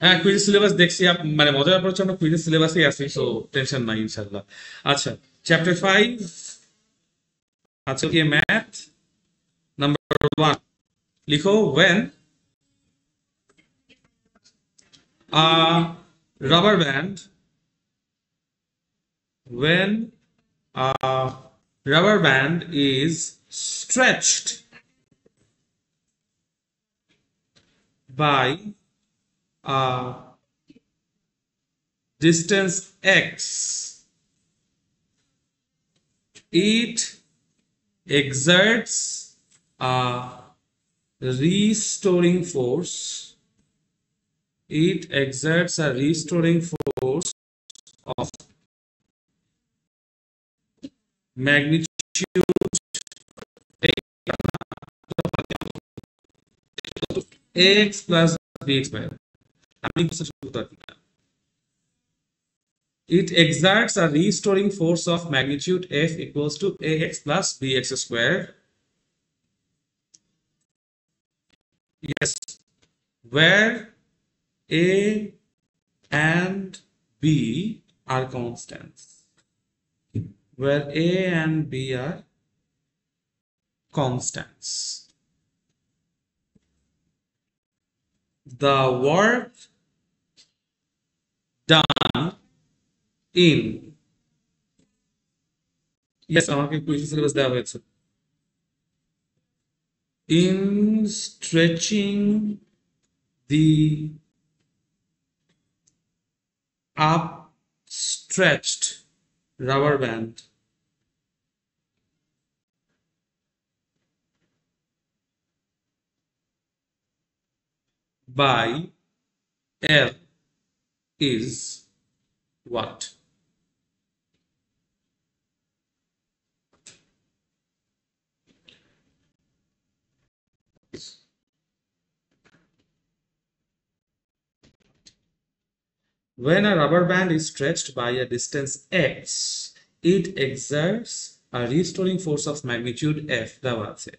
হ্যাঁ, quiz syllabus দেখছি, মানে মজার ব্যাপার হচ্ছে আমরা কুইজের সিলেবাসে আছি, সো টেনশন নাই ইনশাল্লাহ। আচ্ছা, চ্যাপ্টার 5, আচ্ছা কি ম্যাথ নাম্বার 1, লিখো when a rubber band when a rubber band is stretched by a distance x, it exerts a restoring force. It exerts a restoring force of magnitude x plus bx by. It exerts a restoring force of magnitude f equals to ax plus bx square. Yes, where a and b are constants. Where a and b are constants. The work done in, yes, আমাকে quiz syllabus দেওয়া হয়েছে, in stretching the upstretched rubber band by L is what? When a rubber band is stretched by a distance x, it exerts a restoring force of magnitude f, দেওয়া আছে,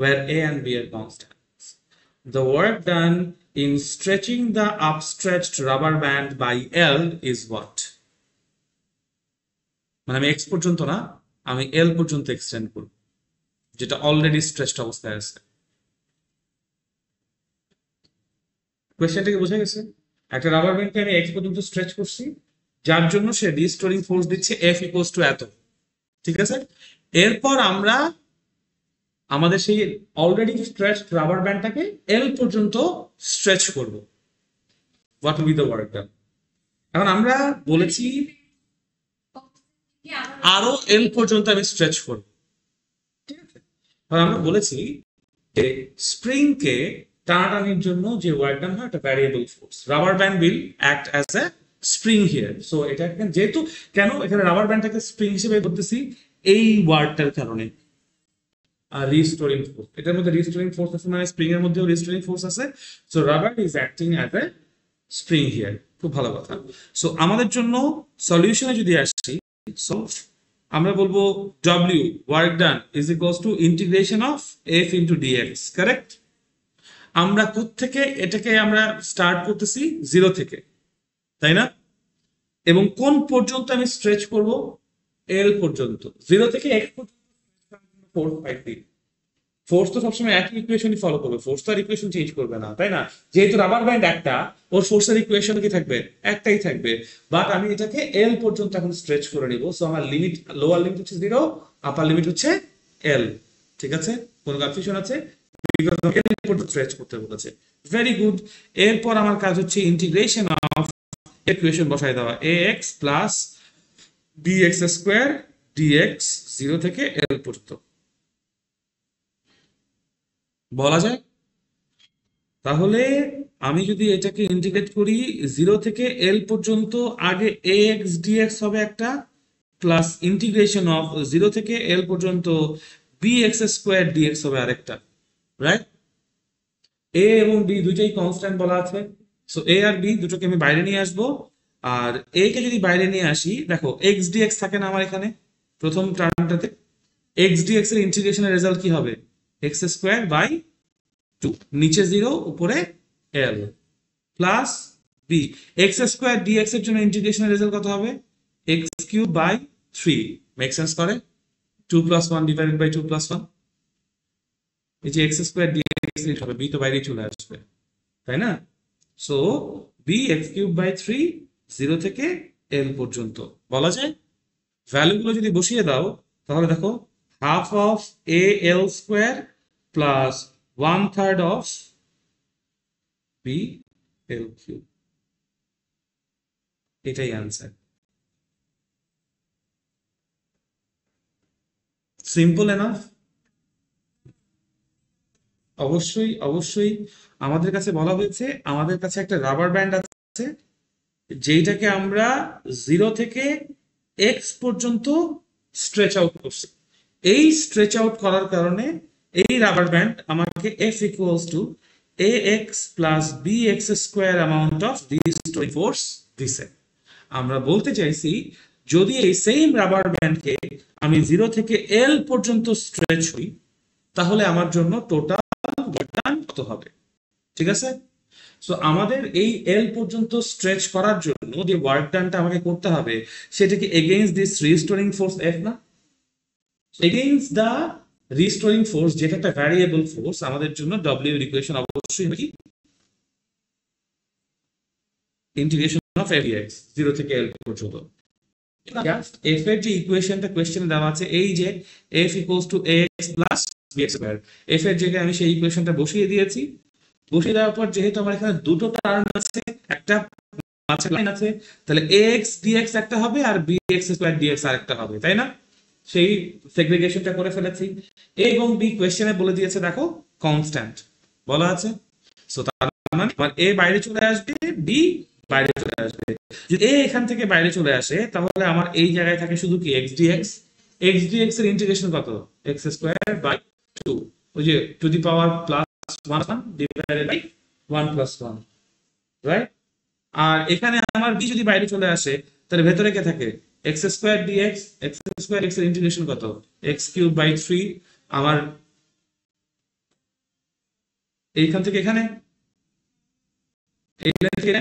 where a and b are constants. The work done in stretching the upstretched rubber band by L is what? মানে আমি x পর্যন্ত না, আমি L পর্যন্ত extend করব, যেটা অলরেডি স্ট্রেচড অবস্থায় আছে। কোয়েশ্চেনটা কি বোঝা গেছে? একটা রাবার ব্যান্ডকে আমি এক্স পর্যন্ত স্ট্রেচ করছি, যার জন্য সে রিস্টোরিং ফোর্স দিচ্ছে এফ ইকুয়ালস টু এত, ঠিক আছে? এরপর আমরা আমাদের সেই অলরেডি স্ট্রেচ রাবার ব্যান্ডটাকে এল পর্যন্ত স্ট্রেচ করব। What will be the work done? এখন আমরা বলেছি আরো এল পর্যন্ত আমি স্ট্রেচ করব, ঠিক আছে? এখন আমরা বলেছি যে স্প্রিং কে টানাটানির জন্য যে ওয়ার্ক ডান হয় একটা variable force, rubber band will act as a spring here. So এটা যেহেতু কেন এখানে রাবার ব্যান্ডটাকে স্প্রিং হিসেবে করতেছি, এই ওয়ার্ডটার কারণে রিস্টোরিং ফোর্স, এটার মধ্যে রিস্টোরিং ফোর্স আছে, মানে স্প্রিং এর মধ্যেও রিস্টোরিং ফোর্স আছে। So rubber is acting as a spring here. খুব ভালো কথা। সো আমাদের জন্য সলিউশনে যদি আসছি, সো আমরা বলবো W work done is equals to integration of F into dx, correct? আমরা থেকে এটাকে আমরা স্টার্ট করতেছি জিরো থেকে, তাই না? এবং কোন পর্যন্ত আমি স্ট্রেচ করব? এল পর্যন্ত। জিরো থেকে এক্স পর্যন্ত ফোর্স পাইছি। ফোর্স তো সবসময় একই ইকুয়েশনই ফলো করবে, ফোর্স তো আর ইকুয়েশন চেঞ্জ করবে না, তাই না? যেহেতু রাবার ব্যান্ড একটা, ওর ফোর্সের ইকুয়েশন কি থাকবে? একটাই থাকবে। বাট আমি এটাকে এল পর্যন্ত এখন স্ট্রেচ করে নিব। সো আমার লিমিট, লোয়ার লিমিট হচ্ছে জিরো, আপার লিমিট হচ্ছে এল। ঠিক আছে? কোনো কনফিউশন আছে? বিকজ এল পর্যন্ত স্ট্রেচ করতে বলেছে। Very good. এরপর আমার কাজ হচ্ছে ইন্টিগ্রেশন অফ ইকুয়েশন বসায় দেওয়া, A X plus B X square dx, zero থেকে এল পর্যন্ত বলা যায়। তাহলে আমি যদি এটাকে ইন্টিগ্রেট করি জিরো থেকে এল পর্যন্ত, আগে এ এক্স ডিএক্স হবে একটা, প্লাস ইন্টিগ্রেশন অফ জিরো থেকে এল পর্যন্ত বি এক্স স্কোয়ার ডিএক্স হবে আরেকটা, রাইট? এ এবং বি দুইটাই কনস্ট্যান্ট বলা আছে। সো এ আর বি দুটোকে আমি বাইরে নিয়ে আসবো। আর এ কে যদি বাইরে নিয়ে আসি, দেখো এক্স ডিএক্স থাকে না আমার এখানে প্রথম টার্মটাতে, এক্স ডিএক্স এর ইন্টিগ্রেশনের রেজাল্ট কি হবে? এক্স স্কোয়ার বাই টু, নিচে জিরো উপরে L, plus B X square dx এর জন্য ইন্টিগ্রেশনের রেজাল্ট কত হবে X cube by 3 make sense করে 2 প্লাস 1 ডিভাইডেড বাই 2 প্লাস 1 এই যে এক্স স্কোয়ার ডিএক্স এর হবে বি তো বাইরে চলে আসবে তাই না so b x cube by 3 0 থেকে এল পর্যন্ত বলা যায় ভ্যালুগুলো যদি বসিয়ে দাও তাহলে দেখো half of a l square plus 1/3 of b l cube এটাই আনসার সিম্পল এনাফ অবশ্যই অবশ্যই আমাদের কাছে বলা হয়েছে আমাদের কাছে একটা রাবার ব্যান্ড আছে যেটাকে আমরা 0 থেকে এক্স পর্যন্ত স্ট্রেচ আউট করছি এই স্ট্রেচ আউট করার কারণে এই রাবার ব্যান্ড আমাকে F equals to A X plus B X square amount of restoring force দিছে আমরা বলতে চাইছি যদি এই সেম রাবার ব্যান্ডকে আমি 0 থেকে এল পর্যন্ত স্ট্রেচ হই তাহলে আমার জন্য টোটাল ওয়ার্ক কত হবে ঠিক আছে সো আমাদের এই এল পর্যন্ত স্ট্রেচ করার জন্য যে ওয়ার্ক ডানটা আমাকে করতে হবে সেটা কি against this restoring force F না এগেইনস্ট দা রিস্টোরিং ফোর্স যেটা একটা ভ্যারিয়েবল ফোর্স আমাদের জন্য ডব্লিউ এর ইকুয়েশন অবশ্যই হবে কি ইন্টিগ্রেশন অফ এফ এক্স 0 থেকে এল পর্যন্ত জাস্ট এফ এর যে ইকুয়েশনটা কোশ্চেনে দেওয়া আছে এই যে F equals to X plus B X square F এর জায়গায় আমি সেই ইকুয়েশনটা বসিয়ে দিয়েছি বসিয়ে দেওয়ার পর যেহেতু আমার এখানে দুটো টার্ম আছে একটা মাঝে লাইন আছে তাহলে ax dx একটা হবে আর bx স্কয়ার dx আরেকটা হবে তাই না সেই সেগ্রিগেশনটা করে ফেলেছি a এবং b কোশ্চেনে বলে দিয়েছে দেখো কনস্ট্যান্ট বলা আছে সো তার মানে আমার a বাইরে চলে আসবে b বাইরে চলে আসবে যদি a এখান থেকে বাইরে চলে আসে তাহলে আমার এই জায়গায় থাকে শুধু কি x dx x dx এর ইন্টিগ্রেশন কত x স্কয়ার বাই 2 ওই যে to the power plus 1 divided by 1 plus 1 right আর এখানে আমার b যদি বাইরে চলে আসে তাহলে ভেতরে কে থাকে x square dx x square x এর ইন্টিগ্রেশন কত x কিউব বাই 3 আমার এইখান থেকে এখানে এই লাইন থেকে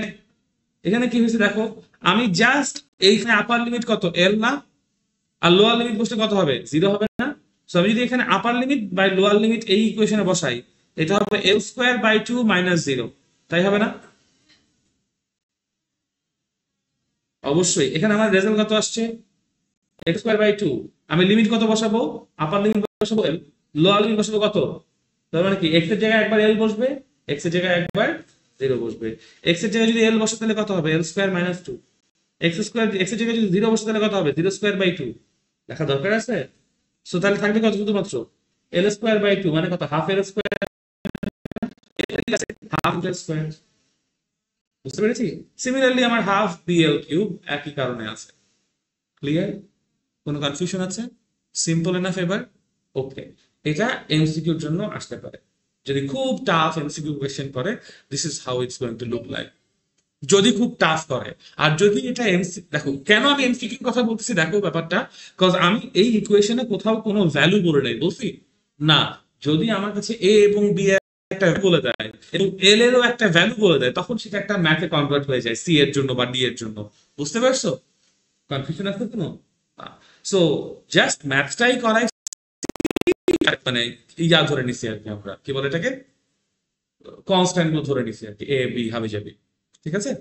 এখানে কি হয়েছে দেখো আমি জাস্ট এইখানে আপার লিমিট কত l না আর লোয়ার লিমিট বসলে কত হবে 0 হবে না সো আমি যদি এখানে upper limit by lower limit এই ইকুয়েশনে বসাই এটা হবে l স্কয়ার বাই 2 মাইনাস 0 তাই হবে না অবশ্যই এখানে আমার রেজাল্ট কত আসছে x স্কয়ার বাই 2 আমি লিমিট কত বসাবো আপার লিমিট বসাবো l লোয়ার লিমিট বসাবো কত তার মানে কি x এর জায়গায় একবার l বসবে x এর জায়গায় একবার 0 বসবে x এর জায়গায় যদি l বসে তাহলে কত হবে l square minus 2 x square x এর জায়গায় যদি 0 বসে তাহলে কত হবে 0 স্কয়ার বাই 2 লেখা দরকার আছে সো তাহলে থাকবে কত শুধুমাত্র l স্কয়ার বাই 2 মানে কত half l square half l square বুঝতে পেরেছি সিমিলারলি আমার হাফ bl কিউব একই কারণে আছে ক্লিয়ার কোনো কনফিউশন আছে সিম্পল এনাফ এবার ওকে এটা এমসিকিউর জন্য আসতে পারে যদি খুব টাফ এমসিকিউ কোশ্চেন করে this is how it's going to look like যদি খুব টাফ করে আর যদি এটা এমসি দেখো কেন আমি এমসিকিউ কথা বলতেছি দেখো ব্যাপারটা কজ আমি এই ইকুয়েশনে কোথাও কোনো ভ্যালু বলে নাই বলছি না যদি আমার কাছে এ এবং বি একটা বলে দেয় এবং এল এরও একটা ভ্যালু বলে দেয় তখন সেটা একটা ম্যাথে কনভার্ট হয়ে যায় সি এর জন্য বা ডি এর জন্য বুঝতে পারছো কনফিউশন আছে কোনো সো জাস্ট ম্যাথটাই করাই মানে ইয়া ধরে নিছি আর কি আমরা কি বলে এটাকে কনস্ট্যান্ট গুলো ধরে নিছি আর কি এ বি হাবি যাবি ঠিক আছে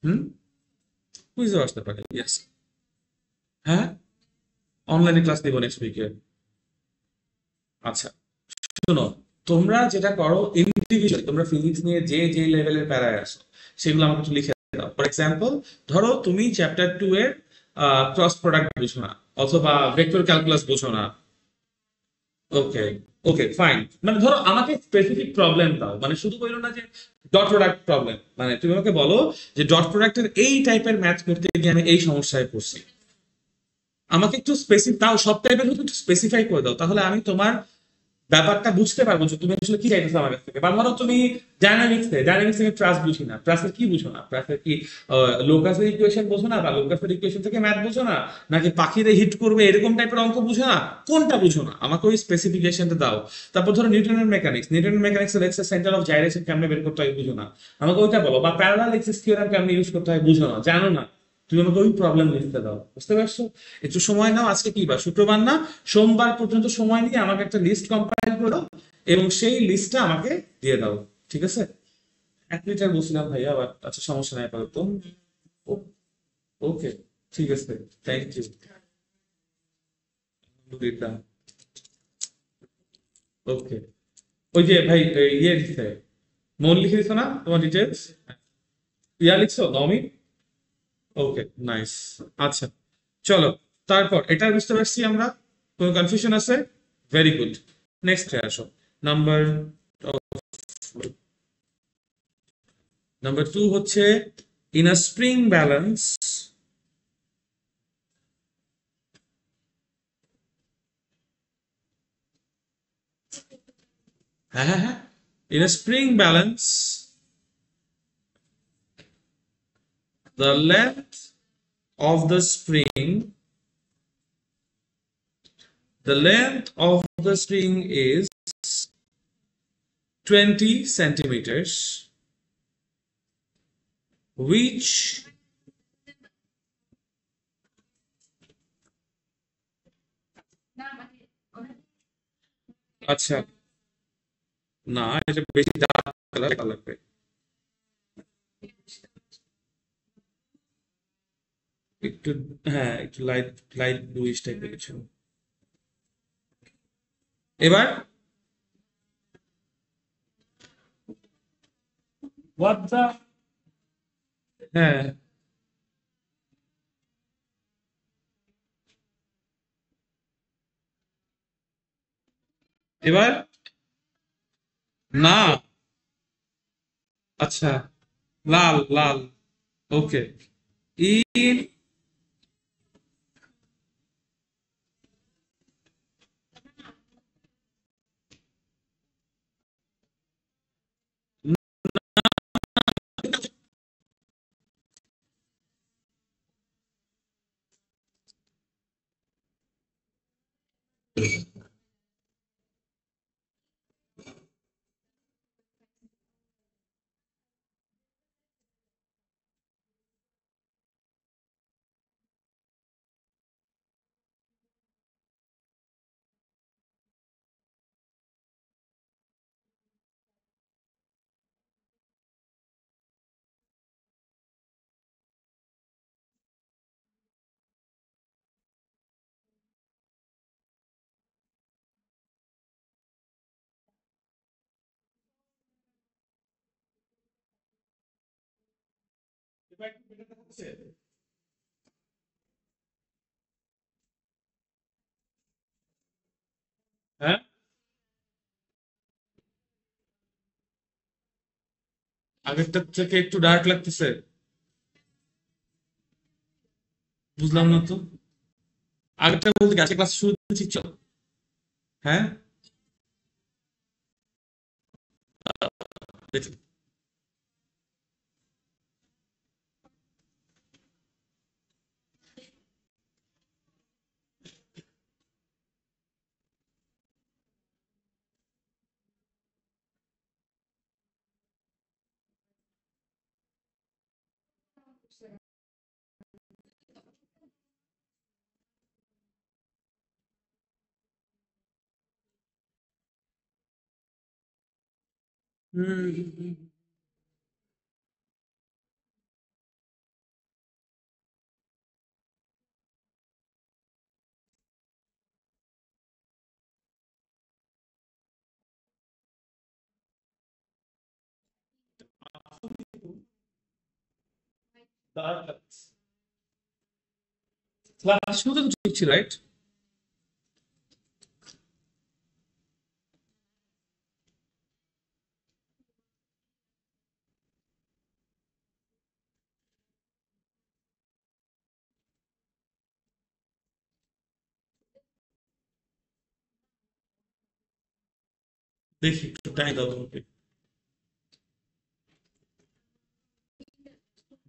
হুম কুইজও আসতে পারে ইয়েস হ্যাঁ অনলাইনে ক্লাস দিব নেক্সট উইকে আচ্ছা শোনো তোমরা যেটা করো ইন্ডিভিজুয়ালি তোমরা ফিজিক্স নিয়ে যে যে লেভেলের প্যারায় আসো সেগুলো আমাকে একটু লিখে দাও ফর এক্সাম্পল ধরো তুমি চ্যাপ্টার 2 এর ক্রস প্রোডাক্ট বুঝো না অথবা ভেক্টর ক্যালকুলাস বুঝো না ওকে ওকে ফাইন মানে ধরো আমাকে স্পেসিফিক প্রবলেম দাও মানে শুধু বললো না যে ডট প্রোডাক্ট প্রবলেম মানে তুমি আমাকে বলো যে ডট প্রোডাক্টের এই টাইপের ম্যাথ করতে গিয়ে আমি এই সমস্যায় পড়ছি আমাকে একটু স্পেসিফিক তাও সব টাইপের একটু স্পেসিফাই করে দাও তাহলে আমি তোমার ব্যাপারটা বুঝতে পারবো যে তুমি আসলে কি চাইতেছো আমার কাছ থেকে। বা ধরো তুমি ডাইনামিক্স থেকে ট্রাস্ট বুঝি না, ট্রাস্টের কি বুঝো না, ট্রাস্টের কি লোকাসের ইকুয়েশন বুঝো না, বা লোকাসের ইকুয়েশন থেকে ম্যাথ বুঝো না, নাকি পাখিরে হিট করবে এরকম টাইপের অঙ্ক বুঝো না, কোনটা বুঝো না আমাকে ওই স্পেসিফিকেশনটা দাও। তারপর ধরো নিউটনের মেকানিক্স এর সেন্টার অফ জাইরেশন কেমনে বের করতে হয় বুঝো না, আমাকে ওইটা বলো। বা প্যারালাল এক্সিস থিওরেম কেমনে ইউজ করতে হয় বুঝো না, জানো না, তুমি আমাকে ওই প্রবলেম লিখতে দাও। বুঝতে পারছো? একটু সময় নাও, আজকে কি বার, শুক্রবার না, সোমবার পর্যন্ত সময় নিয়ে আমাকে একটা লিস্ট কম্পাইল করে দাও এবং সেই লিস্টটা আমাকে দিয়ে দাও। ঠিক আছে? 1 লিটার বলছিলাম ভাইয়া, বাট আচ্ছা সমস্যা নাই আপাতত। ওকে, ঠিক আছে, থ্যাংক ইউ। ওকে, ওই যে ভাই ইয়ে লিখছে, মন লিখে দিছো না তোমার ডিটেলস? ইয়া লিখছো নমি? ওকে, নাইস। আচ্ছা, চলো, তারপর এটা বুঝতে পারছি আমরা, কোনো কনফিউশন আছে? Very good. নেক্সট আসো। নাম্বার নাম্বার 2 হচ্ছে ইন আ স্প্রিং ব্যালেন্স। হ্যাঁ হ্যাঁ হ্যাঁ, in a spring balance the length of the spring the length of the string is 20 centimeters, which আচ্ছা, না এটা বেশি ডার্ক কালার লাগবে। একটু, হ্যাঁ একটু লাইট লাইট ব্লুইশ টাইপের কিছু। এবার হোয়াট দা, হ্যাঁ এবার না, আচ্ছা, লাল লাল, ওকে। ইন, হ্যাঁ আগেরটার থেকে একটু ডার্ক লাগতেছে, বুঝলাম না তো। আগেরটা বলতে কি আজকে ক্লাস শুরুতে শিখছো? হ্যাঁ, দেখি। হুম, ক্লাস শুরুতে তো ঠিক ছিল, রাইট? দেখি একটু টাইম দাও তোমাকে।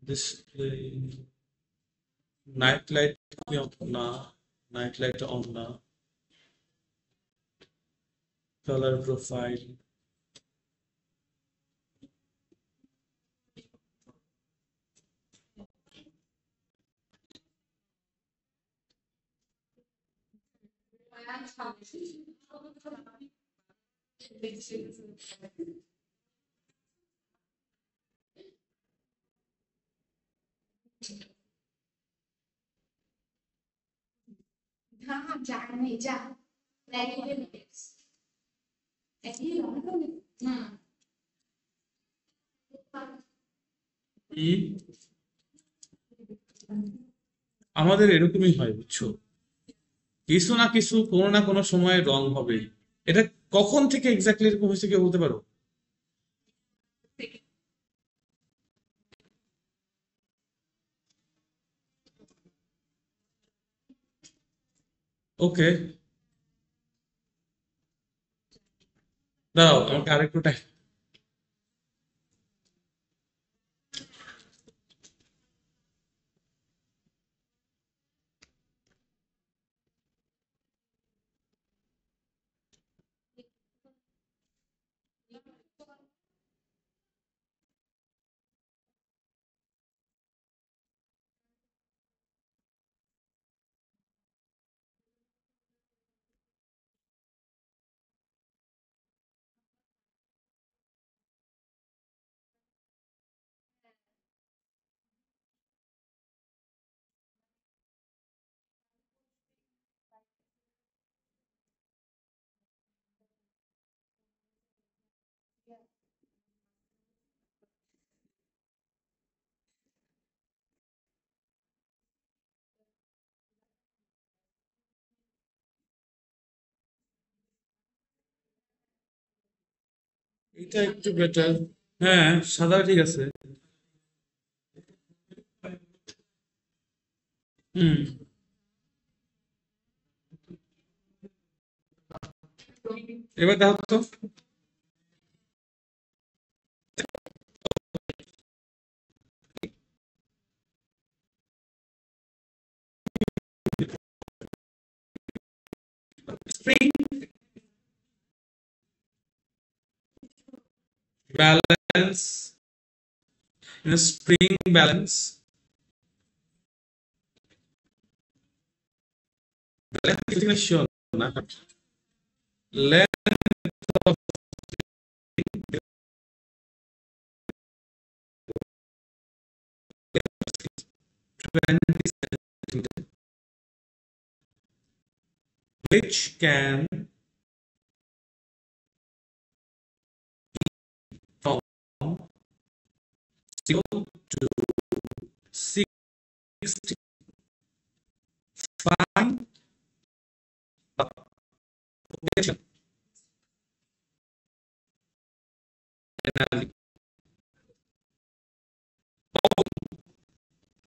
ডিসপ্লে নাইট লাইট না, নাইট লাইট অন না, কালার প্রোফাইল हाँ जाना नहीं जा আমাদের এরকমই হয় বুঝছো, কিছু না কিছু কোনো না কোনো সময় রং হবে। এটা কখন থেকে এক্স্যাক্টলি এরকম হয়েছে কেউ বলতে পারো? ওকে, দাও আমাকে আরেকটু টাইম। এটা একটু বেটার। হ্যাঁ, সাদা ঠিক আছে। হুম। এবার দেখো তো। Spring balance, spring balance, balance sure না, length of 20 centimeter, which can from 0 to 60. Find the population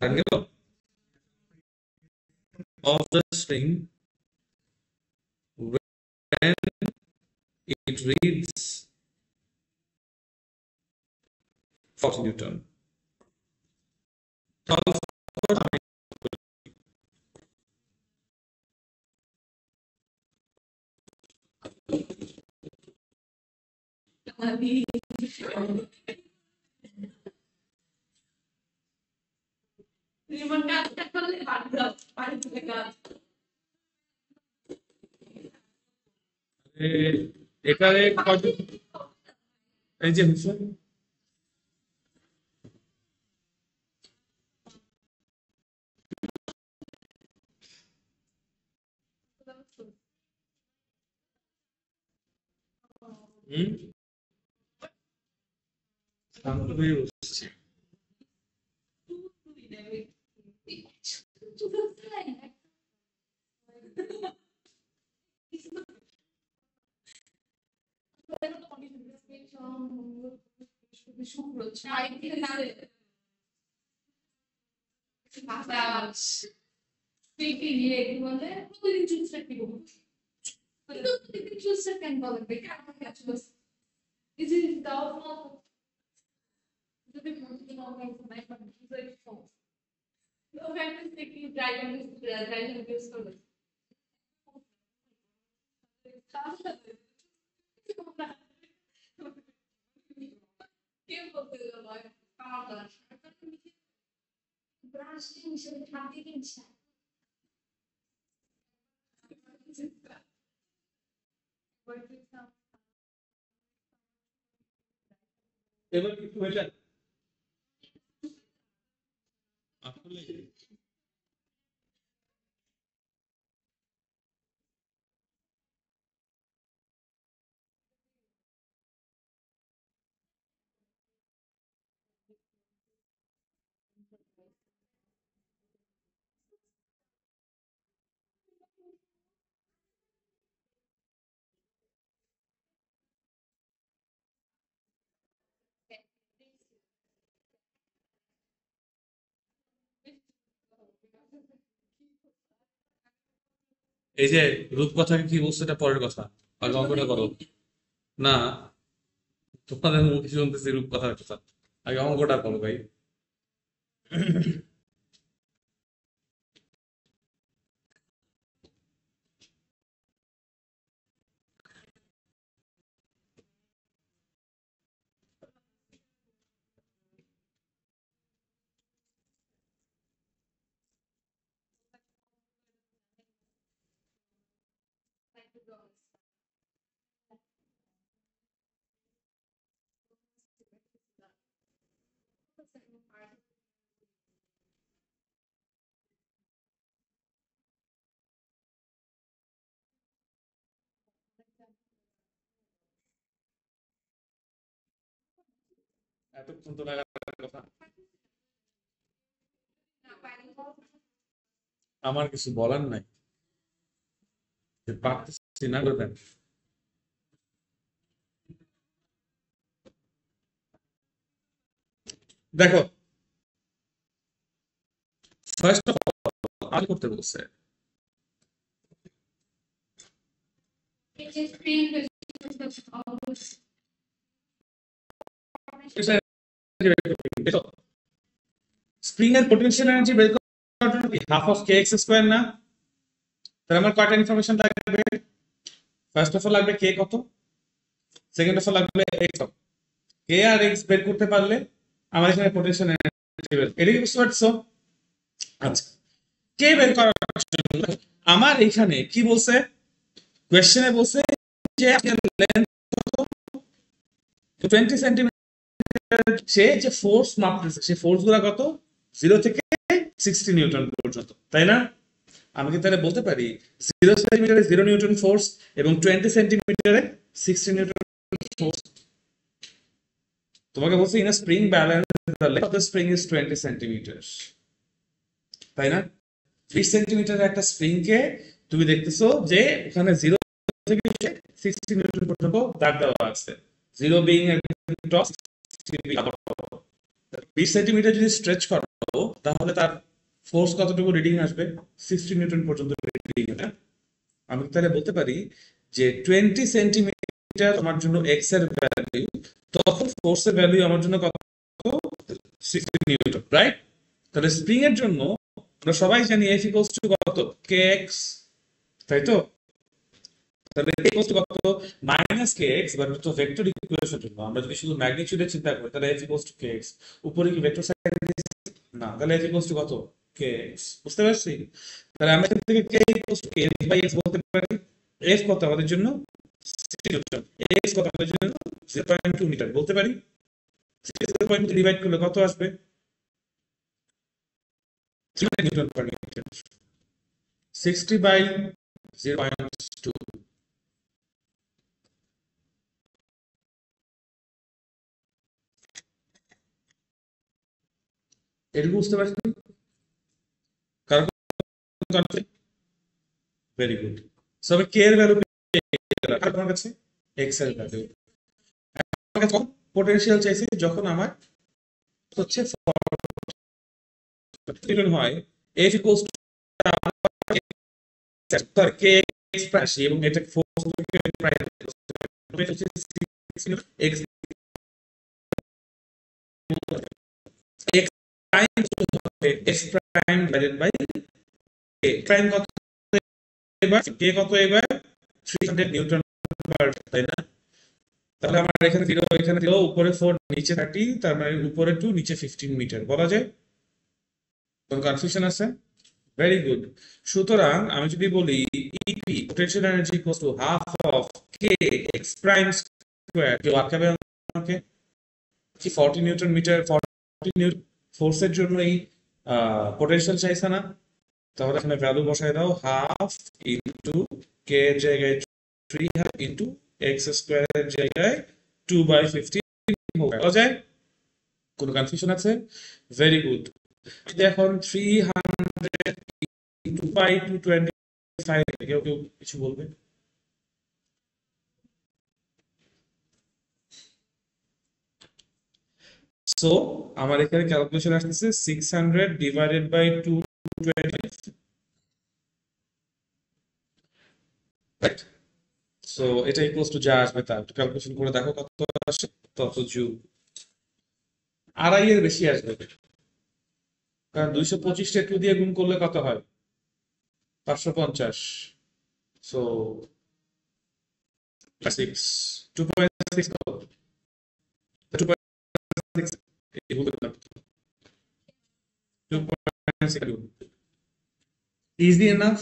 annually of the string when it reads 40 Newton. Solve for এটারে কত, এই যে হচ্ছে হুম, শান্ত হয়ে বসছে। শুক্র 6 থেকে 4 বাতাস থেকে নিয়ে কি বলে প্রতিদিন চুলটা কি বলবো কিন্তু প্রতিদিন চুলটা কেন বলে বেকার আমার কাছে Is it down? Is it moving on my computer phone? No, I'm just taking driving this sort of. কে বলতে গেল কামড় ব্রাশ হিসেবে খাতে কিনছে এবার কিছু হয়েছে আসলে এই যে রূপকথাকে কি বলছে এটা পরের কথা, আগে অঙ্কটা করো। না, তোমাদের মুখে শুনতেছি রূপকথার কথা, আগে অঙ্কটা করো ভাই। এতক্ষণ তো লাগার কথা। আমার কিছু বলার নাই, যে পারতেছি না করবেন। দেখো, ফার্স্ট অফ অল আমি করতে বলছে It is being always spring এর পোটেনশিয়াল এনার্জি বের করার জন্য কি half of K x square না? তাহলে আমার কয়টা ইনফরমেশন লাগবে? ফার্স্ট অফ অল লাগবে কে কত, সেকেন্ড অফ অল লাগবে এক্স কত। কে আর এক্স বের করতে পারলে আমার এখানে পোটেনশিয়াল এনার্জি বের, এটা কি বুঝতে পারছো? আচ্ছা, কে বের করার জন্য আমার এখানে কি বলছে, কোয়েশ্চেনে বলছে যে লেন্থ কত 20 সেন্টিমিটার, সে যে ফোর্স মাপতেছে সেই ফোর্স গুলা কত 0 থেকে 60 নিউটন পর্যন্ত, তাই না? আমি কি তাহলে বলতে পারি 0 সেন্টিমিটারে 0 নিউটন ফোর্স এবং 20 সেন্টিমিটারে 60 নিউটন ফোর্স? তোমাকে বলছে in a spring balance the length of the spring is 20 centimetre, তাই না? 20 সেন্টিমিটারের একটা স্প্রিং কে তুমি দেখতেছো যে ওখানে 0 থেকে 60 নিউটন পর্যন্ত দাগ দেওয়া আছে, 0 বিং টপ, 20 সেন্টিমিটার যদি স্ট্রেচ করো তাহলে তার ফোর্স কতটুকু রিডিং আসবে? 60 নিউটন পর্যন্ত রিডিং। আমি তাহলে বলতে পারি যে 20 সেন্টিমিটার আমার জন্য এক্স এর ভ্যালু, তখন ফোর্স এর ভ্যালু আমার জন্য কত? 60 নিউটন, রাইট? তাহলে স্প্রিং এর জন্য আমরা সবাই জানি এফ ইকুয়ালস টু কত? কে এক্স, তাই তো? তাহলে কে ইকুয়ালস টু কত? মাইনাস কে এক্স, বাট তো ভেক্টর ইকুয়েশনের জন্য আমরা যদি শুধু ম্যাগনিটিউডে চিন্তা করি তাহলে F equals to K x, উপরে কি ভেক্টর সাইড না, তাহলে এফ ইকুয়ালস টু কত? কে এক্স, বুঝতে পারছি? তাহলে আমরা এখান থেকে K equals to K by X বলতে পারি। এফ কত আমাদের জন্য? 60 নিউটন, এক্স কত আমাদের জন্য? 0.2 মিটার বলতে পারি। 0.2 ডিভাইড করলে কত আসবে? 3 নিউটন পার মিটার। 60 বাই 0.2, এটুকু বুঝতে পারছি? কারণ ভেরি গুড। সো আমি কে এর ভ্যালু আর তোমার কাছে এক্স এর ভ্যালু, আমার কাছে পোটেনশিয়াল চাইছে যখন আমার হচ্ছে নিউটন হয়, F equals to K x price এবং এটা force price x x prime হবে s prime divided by k prime কত এবার k কত এবার 300 নিউটন পার, তাই না? তাহলে আমার এখানে 0 এখানে 0 উপরে 4 নিচে 30, তার মানে উপরে 2 নিচে 15 মিটার বলা যায়। কোন কনফিউশন আছে? Very good. সুতরাং আমি যদি বলি EP potential energy equals to half of K X prime square, কেউ আটকাবে আমাকে? কি 40 নিউটন মিটার 40 নিউটন ফোর্সের জন্য এই পোটেনশিয়াল চাইছে না? তাহলে এখানে ভ্যালু বসায় দাও, হাফ ইনটু কে এর জায়গায় 3 হাফ ইনটু এক্স স্কয়ারের জায়গায় 2/15 বলা যায়। কোনো কনফিউশন আছে? Very good. এখন 300 ইনটু পাই 225, কেউ কেউ কিছু বলবে? সো আমার এখানে ক্যালকুলেশন আসতেছে 600 ডিভাইডেড বাই 220, রাইট? সো এটা ইকুয়ালস টু যা আসবে তা একটু ক্যালকুলেশন করে দেখো কত আসে। তত জুল, আড়াই এর বেশি আসবে, কারণ 225 টা 2 দিয়ে গুণ করলে কত হয়? 550। সো 6 2.6 কত? 2.6 এই ভুল করলাম। 2.6 ইজি এনাফ,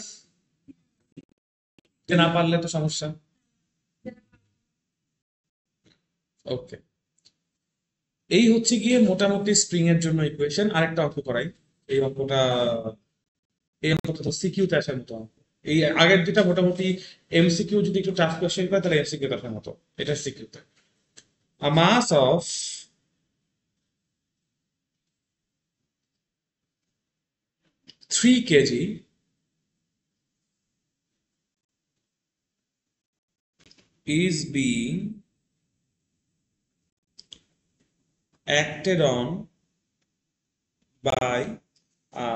যে না পারলে তো সমস্যা। ওকে, এই হচ্ছে গিয়ে মোটামুটি স্প্রিং এর জন্য ইকুয়েশন। আরেকটা অঙ্ক করাই। এই অঙ্কটা এই অঙ্কটা তো সিকিউ তে আসার মতো অঙ্ক। এই আগের দুটা মোটামুটি এমসিকিউ, যদি একটু টাফ কোশ্চেন করে তাহলে এমসিকিউ তে আসার মতো, এটা সিকিউ তে। A mass of 3 kg is being acted on by a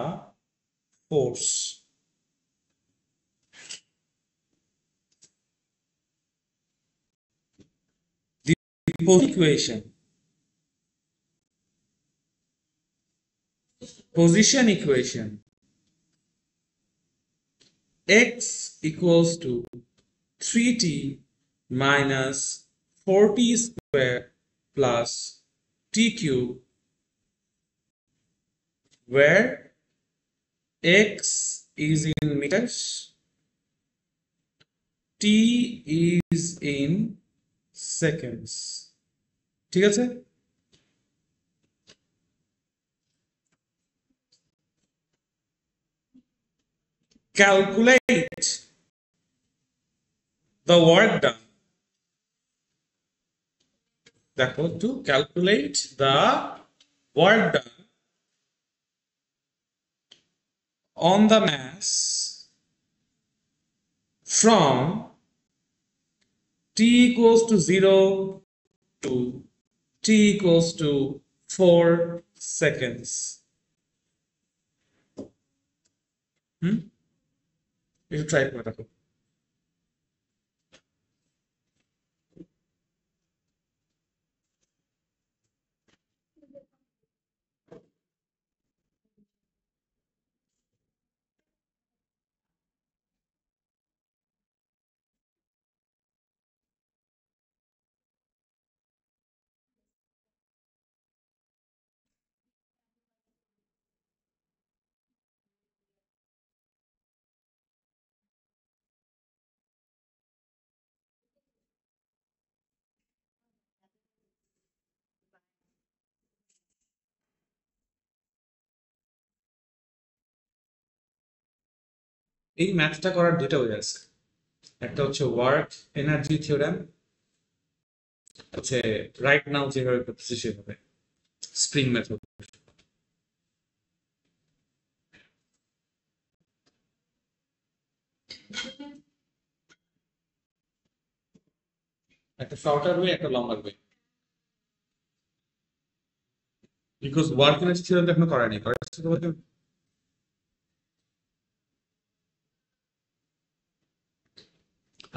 force. The position equation x equals to 3t minus 4t square plus t cube, where x is in meters, t is in seconds. ঠিক আছে? Calculate the work done. দেখো, to calculate the work done on the mass from t equals to 0 to t equals to 4 seconds. একটু try করে দেখো। এই ম্যাথটা করার দুটো ওয়ে আছে। একটা হচ্ছে ওয়ার্ক এনার্জি থিওরেম, হচ্ছে রাইট নাও যেভাবে করতেছি সেভাবে স্প্রিং মেথড। একটা শর্টার ওয়ে, একটা লম্বার way. Because work energy theorem তো এখনো করায়নি, করেছে তোমাকে?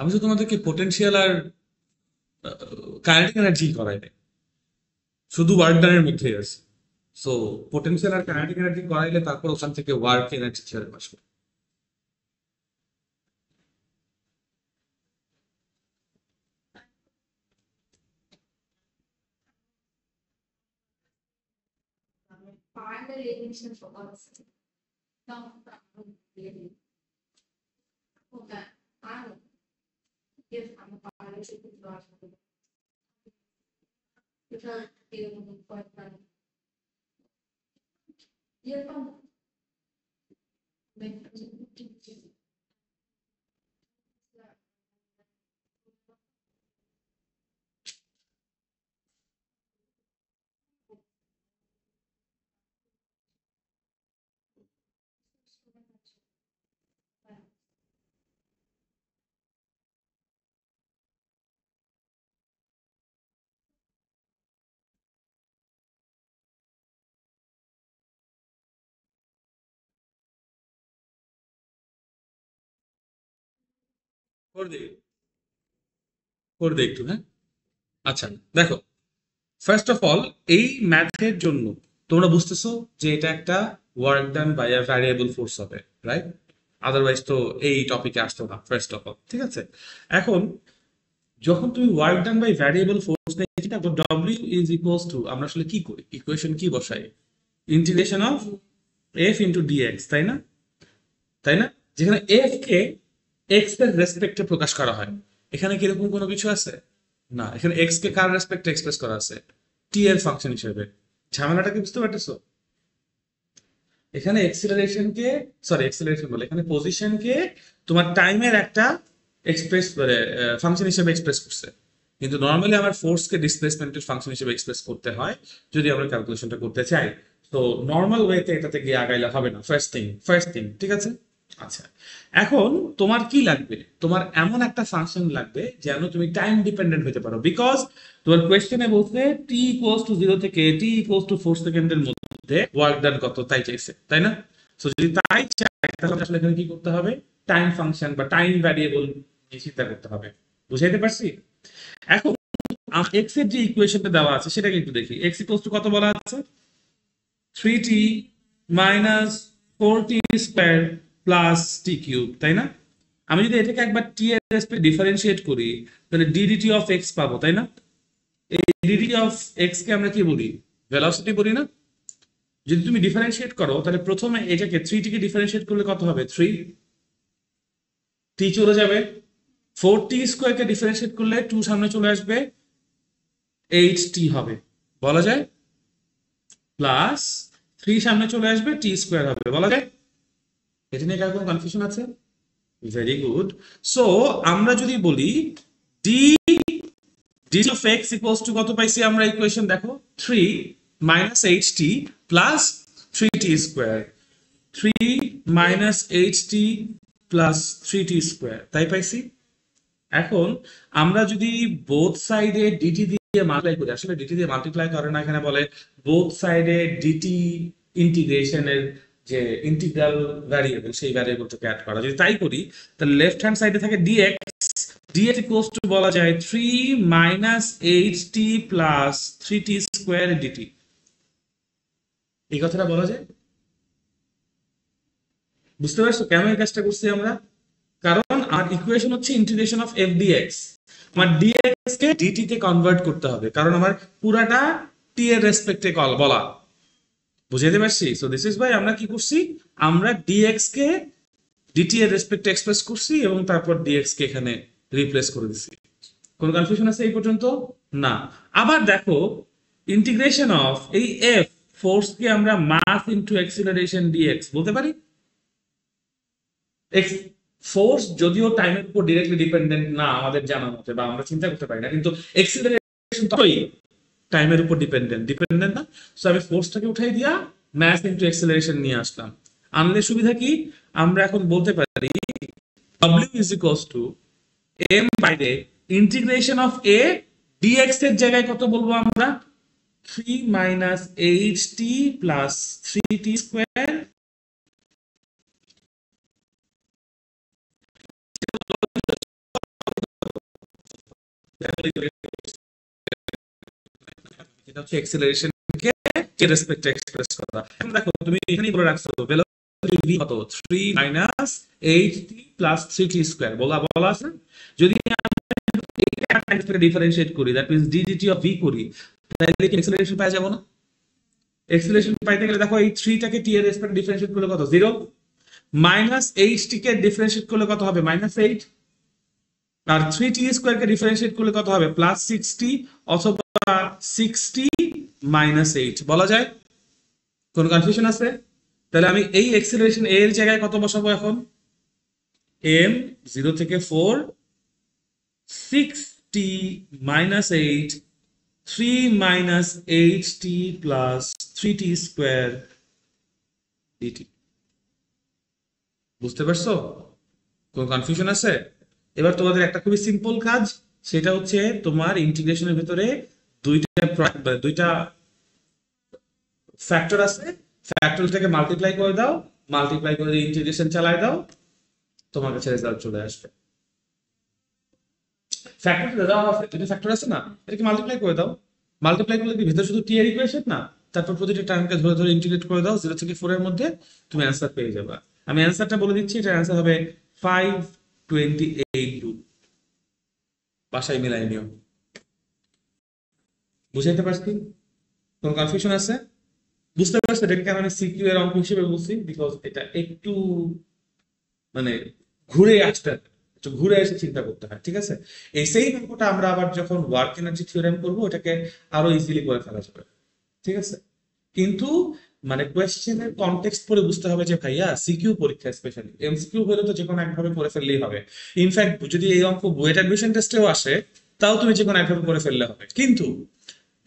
আমি তো তোমাদেরকে পোটেনশিয়াল আর কাইনেটিক এনার্জি করাই দেয়। শুধু ওয়ার্ক ডানের মধ্যেই আছে। সো পোটেনশিয়াল আর কাইনেটিক এনার্জি করাইলে তারপর ওখান থেকে ওয়ার্ক এনার্জি থিওরেম আসবে। Final elimination for us. Now, really. Okay, I don't. If I'm a final elimination for us. Because you know, quite fun. You're fun. করে দিই, করে দিই একটু, হ্যাঁ। আচ্ছা, দেখো, ফার্স্ট অফ অল এই ম্যাথের জন্য তোমরা বুঝতেছো যে এটা একটা work done by a variable force হবে, রাইট? আদারওয়াইজ তো এই টপিকে আসতো না, ফার্স্ট অফ অল, ঠিক আছে? এখন যখন তুমি work done by variable force নিয়ে চিন্তা করো, ডব্লিউ ইজ ইকুয়ালস টু, আমরা আসলে কি করি, ইকুয়েশন কি বসাই? Integration of F into DX, তাই না? তাই না? যেখানে এফ কে এক্স এর রেসপেক্টে প্রকাশ করা হয়। এখানে কি এরকম কোনো কিছু আছে? না, এখানে এক্স কে কার রেসপেক্টে এক্সপ্রেস করা আছে? টি এর ফাংশন হিসেবে। ঝামেলাটা কি বুঝতে পারতেছো? এখানে এক্সিলারেশন কে, সরি এক্সিলারেশন বলে, এখানে পজিশন কে তোমার টাইমের একটা এক্সপ্রেস মানে ফাংশন হিসেবে এক্সপ্রেস করছে। কিন্তু নর্মালি আমার ফোর্স কে ডিসপ্লেসমেন্টের ফাংশন হিসেবে এক্সপ্রেস করতে হয় যদি আমরা ক্যালকুলেশনটা করতে চাই। তো নর্মাল ওয়েতে এটাতে গিয়ে আগাইলে হবে না, ফার্স্ট থিং, ঠিক আছে? আচ্ছা, এখন তোমার কি লাগবে? তোমার এমন একটা ফাংশন লাগবে যেন তুমি টাইম ডিপেন্ডেন্ট হতে পারো, বিকজ তোমার কোয়েশ্চেনে বলছে টি ইকুয়ালস টু 0 থেকে টি ইকুয়ালস টু 4 সেকেন্ডের মধ্যে ওয়ার্ক ডান কত, তাই চাইছে, তাই না? সো যদি তাই চাই তাহলে আসলে এখানে কি করতে হবে? টাইম ফাংশন বা টাইম ভ্যারিয়েবল নিয়ে চিন্তা করতে হবে। বুঝাইতে পারছি? এখন এক্স এর যে ইকুয়েশনটা দেওয়া আছে সেটাকে একটু দেখি। এক্স ইকুয়ালস টু কত বলা আছে? 3t minus 4t square plus T cube, তাই না? আমি যদি এটাকে একবার টি এর রেসপেক্ট ডিফারেন্সিয়েট করি তাহলে ডিডিটি অফ এক্স পাবো, তাই না? এই ডিডিটি অফ এক্স কে আমরা কি বলি? ভেলোসিটি বলি না? যদি তুমি ডিফারেন্সিয়েট করো তাহলে প্রথমে এটাকে 3 টিকে ডিফারেন্সিয়েট করলে কত হবে? 3 টি চলে যাবে। 4t স্কোয়ার কে ডিফারেন্সিয়েট করলে 2 সামনে চলে আসবে, 8t হবে, বলা যায়। প্লাস 3 সামনে চলে আসবে, টি স্কোয়ার হবে, বলা যায়। এটা নিয়ে কার কোনো কনফিউশন আছে? Very good. সো আমরা যদি বলি D D of x equals to কত পাইছি আমরা ইকুয়েশন দেখো, 3 minus 8t plus 3t square, 3 minus 8t plus 3t square, তাই পাইছি। এখন আমরা যদি বোথ সাইডে ডিটি দিয়ে মাল্টিপ্লাই করি, আসলে ডিটি দিয়ে মাল্টিপ্লাই করে না, এখানে বলে বোথ সাইডে ডিটি ইন্টিগ্রেশনের যে ইন্টিগ্রাল ভ্যারিয়েবল সেই ভ্যারিয়েবলটাকে অ্যাড করা, যদি তাই করি তাহলে লেফট হ্যান্ড সাইডে থাকে ডিএক্স, ডিএক্স ইকুয়ালস টু বলা যায় 3 minus 8t plus 3t square DT. এই কথাটা বলা যায়। বুঝতে পারছো কেন এই কাজটা করছি আমরা? কারণ আর ইকুয়েশন হচ্ছে ইন্টিগ্রেশন অফ এফ ডিএক্স, আমার ডিএক্স কে ডিটি তে কনভার্ট করতে হবে, কারণ আমার পুরাটা টি এর রেসপেক্টে কল বলা। বুঝাইতে পারছি? সো দিস ইজ ভাই আমরা কি করছি, আমরা ডিএক্স কে ডিটি এর রেসপেক্টে এক্সপ্রেস করছি এবং তারপর ডিএক্স কে এখানে রিপ্লেস করে দিছি। কোন কনফিউশন আছে এই পর্যন্ত? না। আবার দেখো, ইন্টিগ্রেশন অফ এই এফ ফোর্স কে আমরা মাস ইনটু অ্যাক্সিলারেশন ডিএক্স বলতে পারি। ফোর্স যদিও টাইমের উপর ডিরেক্টলি ডিপেন্ডেন্ট না আমাদের জানা মতে, বা আমরা চিন্তা করতে পারি না, কিন্তু এক্সিলারেশন ততই টাইমের উপর ডিপেন্ডেন্ট না। সো আমি ফোর্সটাকে উঠাই দিয়া ম্যাস ইনটু অ্যাক্সিলারেশন নিয়ে আসলাম। আনলে সুবিধা কি, আমরা এখন বলতে পারি w is equals to m by the integration of a dx এর জায়গায় কত বলবো আমরা? 3 minus 8t plus 3t square এটা হচ্ছে অ্যাক্সিলারেশন কে কে রেসপেক্টে এক্সপ্রেস করা। এখন দেখো তুমি এখানেই বলে রাখছো ভেলোসিটি v কত 3 minus 8t plus 3t square বলা বলা আছে। যদি আমরা ডিফারেন্সিয়েট করি that means ddt of v করি তাহলে কি অ্যাক্সিলারেশন পাওয়া যাবে না? অ্যাক্সিলারেশন পাইতে গেলে দেখো এই 3 টাকে t এর রেসপেক্টে ডিফারেন্সিয়েট করলে কত 0 মাইনাস 8t কে ডিফারেন্সিয়েট করলে কত হবে -8 আর 3t স্কয়ার কে ডিফারেন্সিয়েট করলে কত হবে +6t অথবা 6t -8 বলা যায়। কোন কনফিউশন আছে? তাহলে আমি এই অ্যাক্সিলারেশন a এর জায়গায় কত বসাবো এখন m 0 থেকে 4 6t -8 3 minus 8t plus 3t square dt বুঝতে পারছো? কোন কনফিউশন আছে? এবার তোমাদের একটা খুবই সিম্পল কাজ, সেটা হচ্ছে তোমার ইন্টিগ্রেশনের ভিতরে দুইটা ফ্যাক্টর আছে, ফ্যাক্টরটাকে মাল্টিপ্লাই করে দাও, মাল্টিপ্লাই করে ইন্টিগ্রেশন চালায় দাও, তোমার কাছে রেজাল্ট চলে আসবে। ফ্যাক্টর দেওয়া আছে, দুটো ফ্যাক্টর আছে না, এটাকে মাল্টিপ্লাই করে দাও, মাল্টিপ্লাই করলে কি ভিতরে শুধু টি এর ইকুয়েশন না, তারপর প্রতিটা টার্মকে ধরে ধরে ইন্টিগ্রেট করে দাও 0 থেকে 4 এর মধ্যে, তুমি অ্যানসার পেয়ে যাবে। আমি অ্যানসারটা বলে দিচ্ছি, এটার অ্যানসার হবে 528 বাসায় মিলাই নিও। বুঝাইতে পারছি? কোন কনফিউশন আছে? বুঝতে পারছো এটাকে কেন আমি সিকিউ এর অঙ্ক হিসেবে বলছি? বিকজ এটা একটু মানে ঘুরে আসতে একটু ঘুরে এসে চিন্তা করতে হয়, ঠিক আছে? এই সেই অঙ্কটা আমরা আবার যখন ওয়ার্ক এনার্জি থিওরেম করবো ওটাকে আরো ইজিলি করে ফেলা যাবে, ঠিক আছে? কিন্তু মানে কোয়েশ্চেনের কনটেক্সট পড়ে বুঝতে হবে যে ভাইয়া সিকিউ পরীক্ষা স্পেশালি এমসিকিউ হলে তো যে কোনো একভাবে করে ফেললেই হবে। ইনফ্যাক্ট যদি এই অঙ্ক বুয়েট অ্যাডমিশন টেস্টেও আসে তাও তুমি যে কোনো একভাবে করে ফেললে হবে। কিন্তু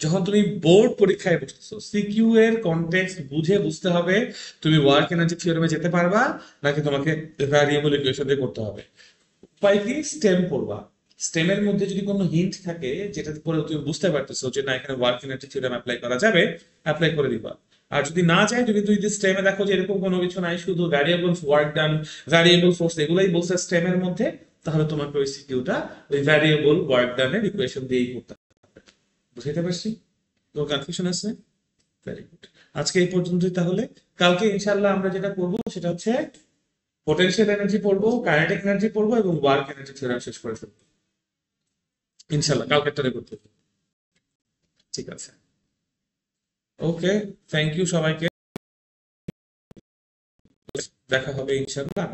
যখন তুমি বোর্ড পরীক্ষায় বসতেছো সিকিউ এর কনটেক্সট বুঝে বুঝতে হবে তুমি ওয়ার্ক এনার্জি থিওরেমে যেতে পারবা নাকি তোমাকে ভ্যারিয়েবল ইকুয়েশন দিয়ে করতে হবে। উপায় কি? স্টেম পড়বা। স্টেমের মধ্যে যদি কোনো হিন্ট থাকে যেটা পরে তুমি বুঝতে পারতেছো যে না এখানে ওয়ার্ক এনার্জি থিওরেম অ্যাপ্লাই করা যাবে, অ্যাপ্লাই করে দিবা। আর যদি না যায়, যদি তুই স্টেমে দেখো যে এরকম কোনো কিছু নাই, শুধু variable work done, variable force এগুলাই বলছে স্টেমের মধ্যে, তাহলে তোমাকে ওই সিকিউটা ওই ভ্যারিয়েবল ওয়ার্ক ডানের ইকুয়েশন দিয়েই করতে হবে। বুঝতে পারছি? তো কনফিউশন আছে? Very good. আজকে এই পর্যন্তই তাহলে। কালকে ইনশাআল্লাহ আমরা যেটা করবো সেটা হচ্ছে পোটেনশিয়াল এনার্জি পড়বো, কাইনেটিক এনার্জি পড়বো এবং ওয়ার্ক এনার্জি থিওরেম শেষ করে ফেলবো ইনশাআল্লাহ। কালকে একটা করতে হবে, ঠিক আছে? ওকে, থ্যাংক ইউ সবাইকে, দেখা হবে ইনশাআল্লাহ।